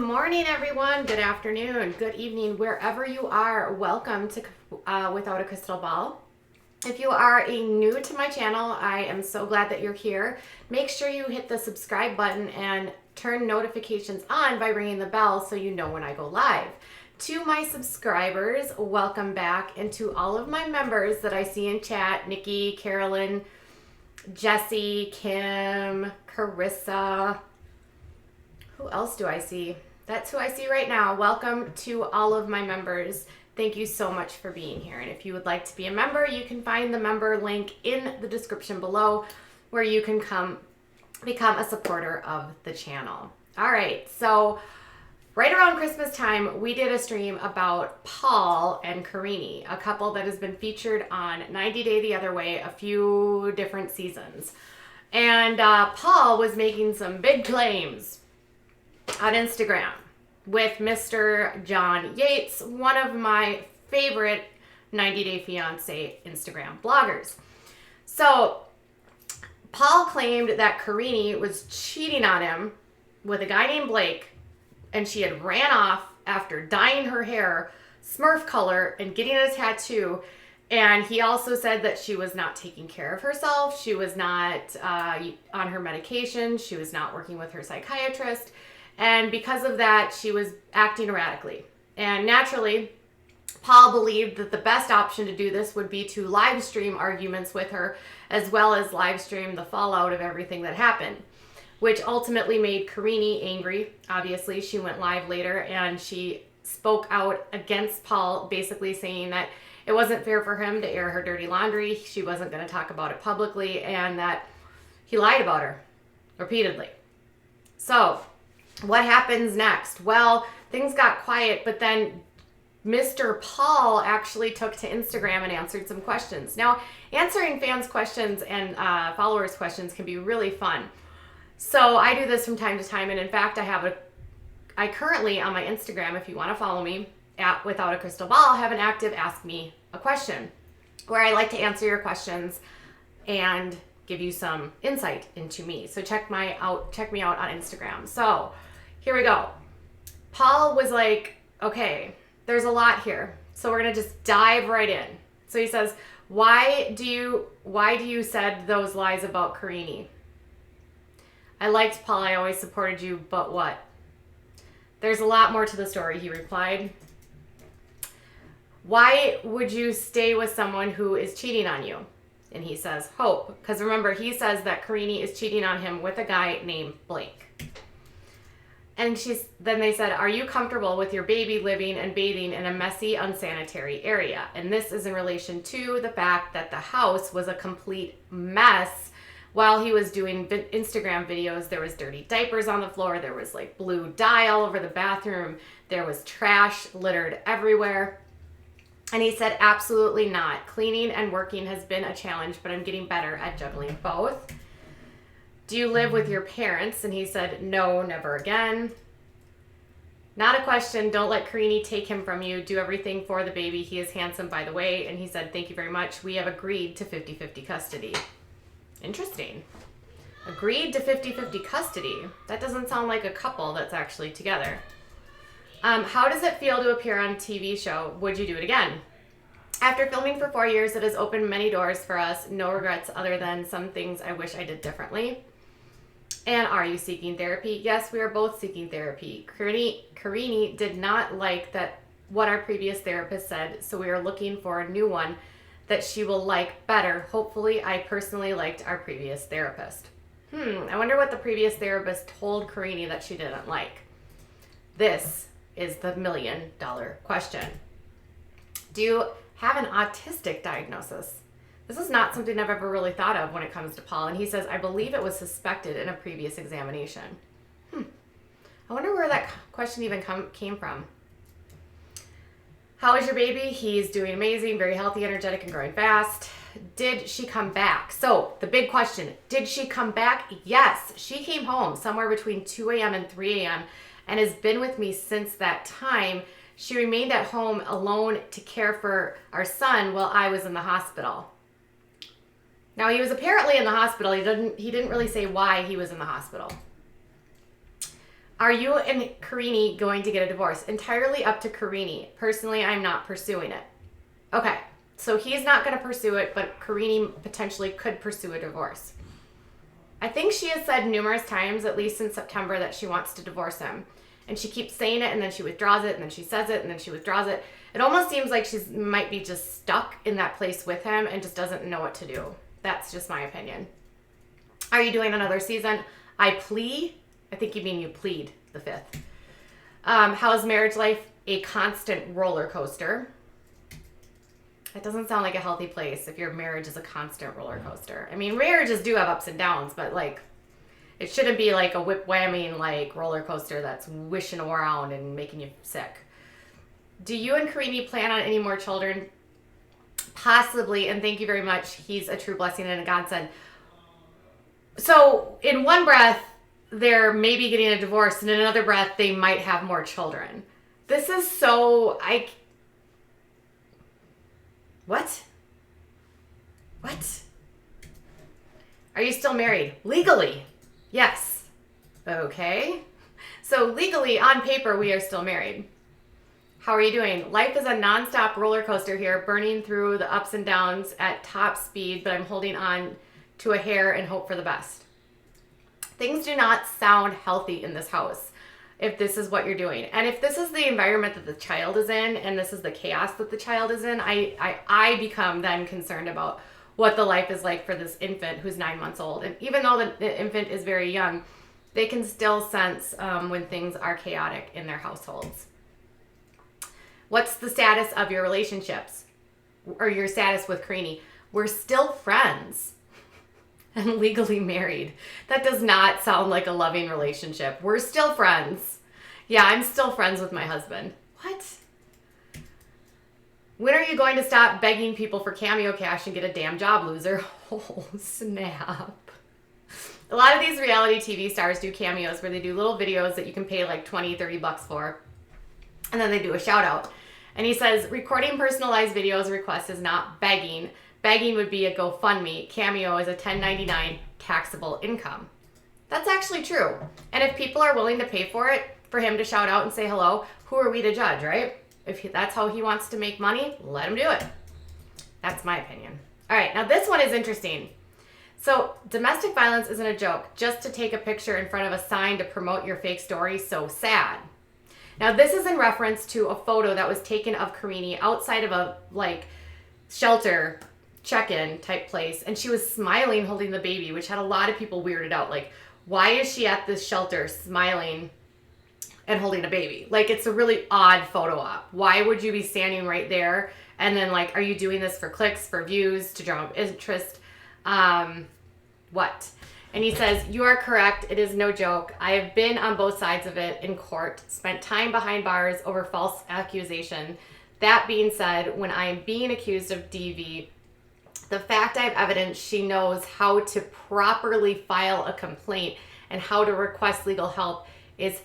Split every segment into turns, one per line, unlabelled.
morning, everyone. Good afternoon. Good evening, wherever you are. Welcome to Without a Crystal Ball. If you are new to my channel, I am so glad that you're here. Make sure you hit the subscribe button and turn notifications on by ringing the bell so you know when I go live. To my subscribers, welcome back. And to all of my members that I see in chat, Nikki, Carolyn, Jesse, Kim, Carissa. Who else do I see? That's who I see right now. Welcome to all of my members. Thank you so much for being here. And if you would like to be a member, you can find the member link in the description below where you can come become a supporter of the channel. All right, so right around Christmas time, we did a stream about Paul and Karine, a couple that has been featured on 90 Day the Other Way a few different seasons. And Paul was making some big claims on Instagram with Mr. John Yates, one of my favorite 90 Day Fiancé Instagram bloggers. So Paul claimed that Karine was cheating on him with a guy named Blake, and she had ran off after dyeing her hair Smurf color and getting a tattoo. And he also said that she was not taking care of herself. She was not on her medication. She was not working with her psychiatrist. And because of that, she was acting erratically. And naturally, Paul believed that the best option to do this would be to live stream arguments with her, as well as live stream the fallout of everything that happened, which ultimately made Karine angry. Obviously, she went live later and she spoke out against Paul, basically saying that it wasn't fair for him to air her dirty laundry. She wasn't going to talk about it publicly, and that he lied about her repeatedly. So what happens next? Well, things got quiet, but then Mr. Paul actually took to Instagram and answered some questions. Now, answering fans' questions and followers' questions can be really fun. So I do this from time to time, and in fact, I currently on my Instagram, if you want to follow me, at Without a Crystal Ball, have an active Ask Me a Question, where I like to answer your questions and give you some insight into me. So check me out on Instagram. So here we go. Paul was like, okay, there's a lot here, so we're gonna just dive right in. So he says, why do you said those lies about Karine? I liked Paul, I always supported you, but what? There's a lot more to the story, he replied. Why would you stay with someone who is cheating on you? And he says, hope. Because remember, he says that Karine is cheating on him with a guy named Blake. And then they said, are you comfortable with your baby living and bathing in a messy, unsanitary area? And this is in relation to the fact that the house was a complete mess. While he was doing Instagram videos, there was dirty diapers on the floor. There was like blue dye all over the bathroom. There was trash littered everywhere. And he said, absolutely not. Cleaning and working has been a challenge, but I'm getting better at juggling both. Do you live with your parents? And he said, no, never again. Not a question. Don't let Karine take him from you. Do everything for the baby. He is handsome, by the way. And he said, thank you very much. We have agreed to 50-50 custody. Interesting. Agreed to 50-50 custody. That doesn't sound like a couple that's actually together. How does it feel to appear on a TV show? Would you do it again? After filming for 4 years, it has opened many doors for us. No regrets other than some things I wish I did differently. And are you seeking therapy? Yes, we are both seeking therapy. Karine did not like what our previous therapist said, so we are looking for a new one that she will like better. Hopefully, I personally liked our previous therapist. I wonder what the previous therapist told Karine that she didn't like. This is the $1 million question. Do you have an autistic diagnosis? This is not something I've ever really thought of when it comes to Paul. And he says, I believe it was suspected in a previous examination. I wonder where that question even came from. How is your baby? He's doing amazing, very healthy, energetic, and growing fast. Did she come back? So the big question, did she come back? Yes, she came home somewhere between 2 a.m. and 3 a.m. and has been with me since that time. She remained at home alone to care for our son while I was in the hospital. Now, he was apparently in the hospital. He didn't really say why he was in the hospital. Are you and Karine going to get a divorce? Entirely up to Karine. Personally, I'm not pursuing it. Okay, so he's not going to pursue it, but Karine potentially could pursue a divorce. I think she has said numerous times, at least in September, that she wants to divorce him. And she keeps saying it, and then she withdraws it, and then she says it, and then she withdraws it. It almost seems like she might be just stuck in that place with him and just doesn't know what to do. That's just my opinion. Are you doing another season? I think you mean you plead the 5th. How's marriage life? A constant roller coaster. That doesn't sound like a healthy place if your marriage is a constant roller coaster. I mean, marriages do have ups and downs, but like, it shouldn't be like a whip whamming like roller coaster that's wishing around and making you sick. Do you and Karine plan on any more children? Possibly, and thank you very much. He's a true blessing and a godsend. So, in one breath, they're maybe getting a divorce, and in another breath, they might have more children. This is so, What? Are you still married? Legally, yes. Okay. So legally, on paper, we are still married. How are you doing? Life is a nonstop roller coaster here, burning through the ups and downs at top speed, but I'm holding on to a hair and hope for the best. Things do not sound healthy in this house if this is what you're doing. And if this is the environment that the child is in and this is the chaos that the child is in, I become then concerned about what the life is like for this infant who's 9 months old. And even though the infant is very young, they can still sense when things are chaotic in their households. What's the status of your relationships or your status with Karine? We're still friends and legally married. That does not sound like a loving relationship. We're still friends. Yeah, I'm still friends with my husband. What? When are you going to stop begging people for Cameo cash and get a damn job, loser? Oh, snap. A lot of these reality TV stars do cameos where they do little videos that you can pay like $20-$30 for. And then they do a shout out. And he says, recording personalized videos request is not begging. Begging would be a GoFundMe. Cameo is a 1099 taxable income. That's actually true. And if people are willing to pay for it, for him to shout out and say hello, who are we to judge, right? If that's how he wants to make money, let him do it. That's my opinion. All right, now this one is interesting. So domestic violence isn't a joke. Just to take a picture in front of a sign to promote your fake story, so sad. Now this is in reference to a photo that was taken of Karine outside of a shelter check-in type place, and she was smiling holding the baby, which had a lot of people weirded out. Like, why is she at this shelter smiling and holding a baby? Like, it's a really odd photo op. Why would you be standing right there? And then like, are you doing this for clicks, for views, to drum up interest? What? And he says, you are correct. It is no joke. I have been on both sides of it in court, spent time behind bars over false accusation. That being said, when I am being accused of DV, the fact I have evidence she knows how to properly file a complaint and how to request legal help is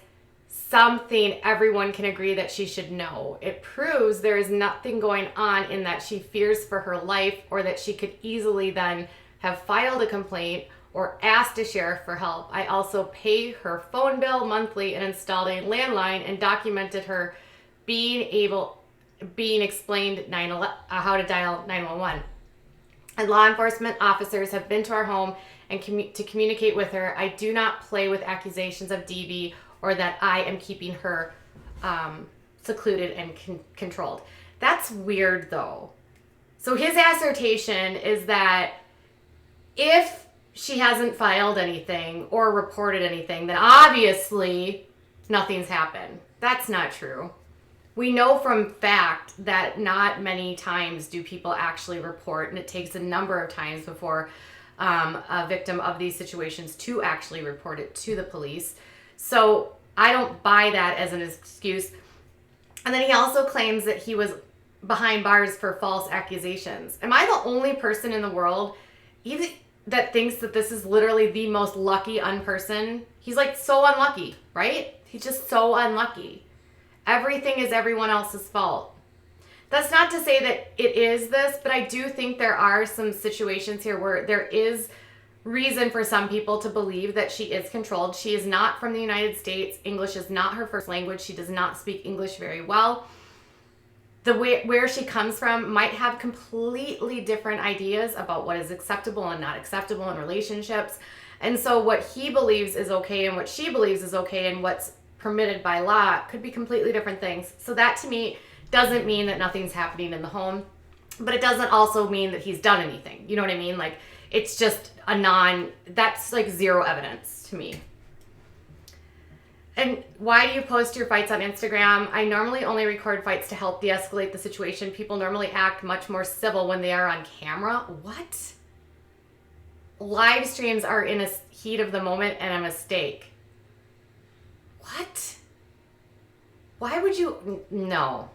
something everyone can agree that she should know. It proves there is nothing going on in that she fears for her life or that she could easily then have filed a complaint or asked a sheriff for help. I also pay her phone bill monthly and installed a landline and documented her being explained how to dial 911. And law enforcement officers have been to our home and to communicate with her. I do not play with accusations of DV or that I am keeping her secluded and controlled. That's weird though. So his assertion is that if she hasn't filed anything or reported anything, then obviously nothing's happened. That's not true. We know from fact that not many times do people actually report, and it takes a number of times before a victim of these situations to actually report it to the police. So I don't buy that as an excuse. And then he also claims that he was behind bars for false accusations. Am I the only person in the world that thinks that this is literally the most lucky unperson? He's like so unlucky, right? He's just so unlucky. Everything is everyone else's fault. That's not to say that it is this, but I do think there are some situations here where there is reason for some people to believe that she is controlled. She is not from the United States. English is not her first language. She does not speak English very well. Where she comes from might have completely different ideas about what is acceptable and not acceptable in relationships. And so what he believes is okay and what she believes is okay and what's permitted by law could be completely different things. So that to me doesn't mean that nothing's happening in the home, but it doesn't also mean that he's done anything. You know what I mean? Like, it's just that's like zero evidence to me. And why do you post your fights on Instagram? I normally only record fights to help de-escalate the situation. People normally act much more civil when they are on camera. What? Live streams are in a heat of the moment and a mistake. What? Why would you? No.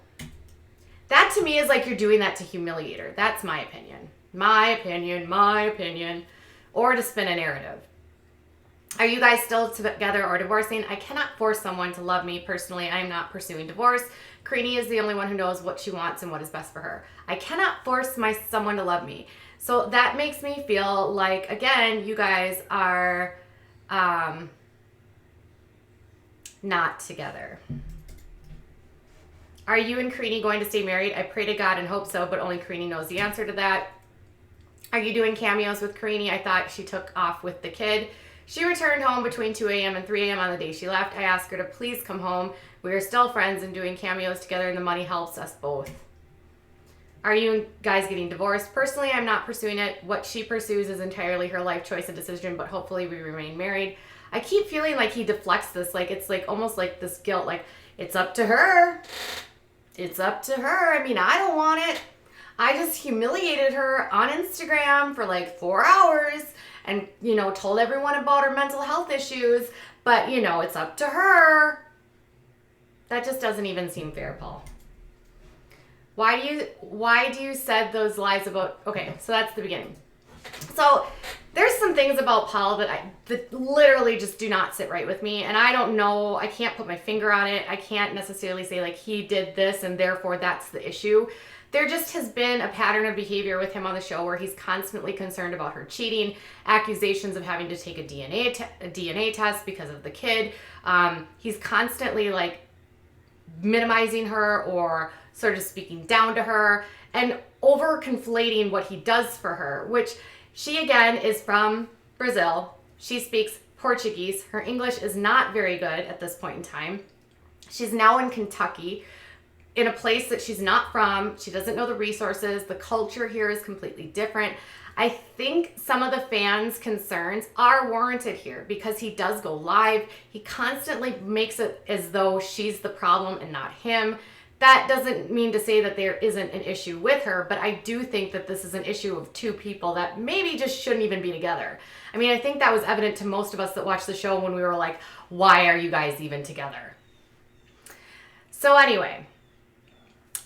That to me is like you're doing that to humiliate her. That's my opinion. My opinion. Or to spin a narrative. Are you guys still together or divorcing? I cannot force someone to love me. Personally, I am not pursuing divorce. Karine is the only one who knows what she wants and what is best for her. I cannot force someone to love me. So that makes me feel like, again, you guys are not together. Are you and Karine going to stay married? I pray to God and hope so, but only Karine knows the answer to that. Are you doing cameos with Karine? I thought she took off with the kid. She returned home between 2 a.m. and 3 a.m. on the day she left. I asked her to please come home. We are still friends and doing cameos together, and the money helps us both. Are you guys getting divorced? Personally, I'm not pursuing it. What she pursues is entirely her life choice and decision, but hopefully we remain married. I keep feeling like he deflects this, like it's like almost like this guilt, like it's up to her. It's up to her. I mean, I don't want it. I just humiliated her on Instagram for like 4 hours and, told everyone about her mental health issues, but, it's up to her. That just doesn't even seem fair, Paul. Why do you said those lies about, okay, so that's the beginning. So there's some things about Paul that literally just do not sit right with me, and I don't know, I can't put my finger on it. I can't necessarily say like he did this and therefore that's the issue. There just has been a pattern of behavior with him on the show where he's constantly concerned about her cheating, accusations of having to take a DNA test because of the kid. He's constantly like minimizing her or sort of speaking down to her and over conflating what he does for her, which she again is from Brazil. She speaks Portuguese. Her English is not very good at this point in time. She's now in Kentucky, in a place that she's not from. She doesn't know the resources. The culture here is completely different. I think some of the fans' concerns are warranted here because he does go live. He constantly makes it as though she's the problem and not him. That doesn't mean to say that there isn't an issue with her, but I do think that this is an issue of two people that maybe just shouldn't even be together. I mean, I think that was evident to most of us that watched the show when we were like, why are you guys even together? So anyway,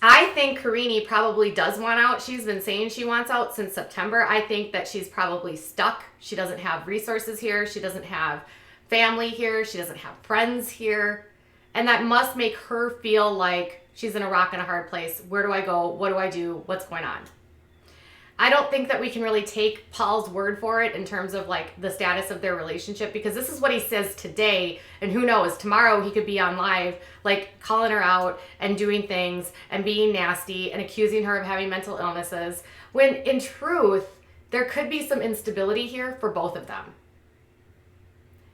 I think Karine probably does want out. She's been saying she wants out since September. I think that she's probably stuck. She doesn't have resources here. She doesn't have family here. She doesn't have friends here. And that must make her feel like she's in a rock and a hard place. Where do I go? What do I do? What's going on? I don't think that we can really take Paul's word for it in terms of like the status of their relationship, because this is what he says today, and who knows, tomorrow he could be on live like calling her out and doing things and being nasty and accusing her of having mental illnesses, when in truth there could be some instability here for both of them.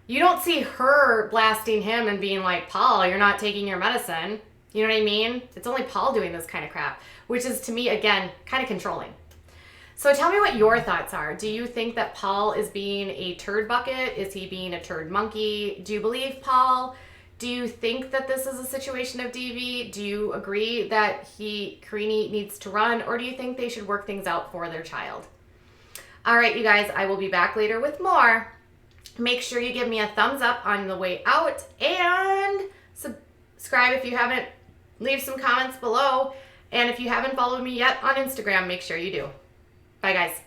You don't see her blasting him and being like, Paul, you're not taking your medicine. You know what I mean? It's only Paul doing this kind of crap, which is to me, again, kind of controlling. So tell me what your thoughts are. Do you think that Paul is being a turd bucket? Is he being a turd monkey? Do you believe Paul? Do you think that this is a situation of DV? Do you agree that Karine needs to run? Or do you think they should work things out for their child? All right, you guys, I will be back later with more. Make sure you give me a thumbs up on the way out and subscribe if you haven't. Leave some comments below. And if you haven't followed me yet on Instagram, make sure you do. Bye, guys.